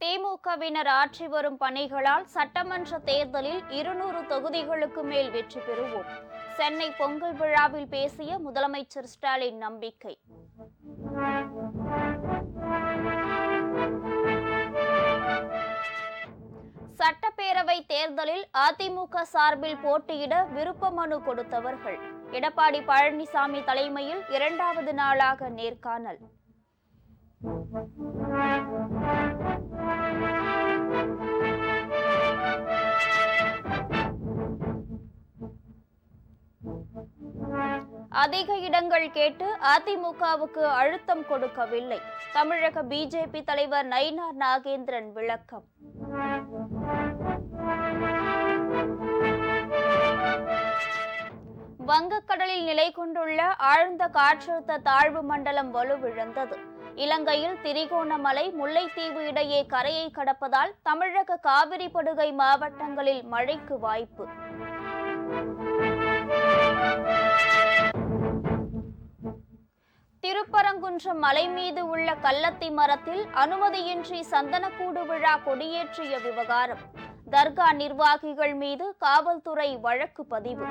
திமுகவினர் ஆற்றி வரும் பணிகளால் சட்டமன்ற தேர்தலில் 200 தொகுதிகளுக்கு மேல் வெற்றி பெறுவோம். சென்னை பொங்கல் விழாவில் பேசிய முதலமைச்சர் ஸ்டாலின் நம்பிக்கை. சட்டப்பேரவை தேர்தலில் அதிமுக சார்பில் போட்டியிட விருப்ப மனு கொடுத்தவர்கள். எடப்பாடி பழனிசாமி தலைமையில் 2வது நாளாக நேர்காணல். அதிக இடங்கள் கேட்டு அதிமுகவுக்கு அழுத்தம் கொடுக்கவில்லை. தமிழக பிஜேபி தலைவர் நயினார் நாகேந்திரன் விளக்கம். வங்கக்கடலில் நிலை கொண்டுள்ள ஆழ்ந்த காற்றழுத்த தாழ்வு மண்டலம் வலுவிழந்தது. இலங்கையில் திரிகோணமலை, முல்லைத்தீவு இடையே கரையை கடப்பதால் தமிழக காவிரி படுகை மாவட்டங்களில் மழைக்கு வாய்ப்பு. திருப்பரங்குன்றம் மலை மீது உள்ள கல்லத்தி மரத்தில் அனுமதியின்றி சந்தனக்கூடு விழா கொடியேற்றிய விவகாரம். தர்கா நிர்வாகிகள் மீது காவல்துறை வழக்கு பதிவு.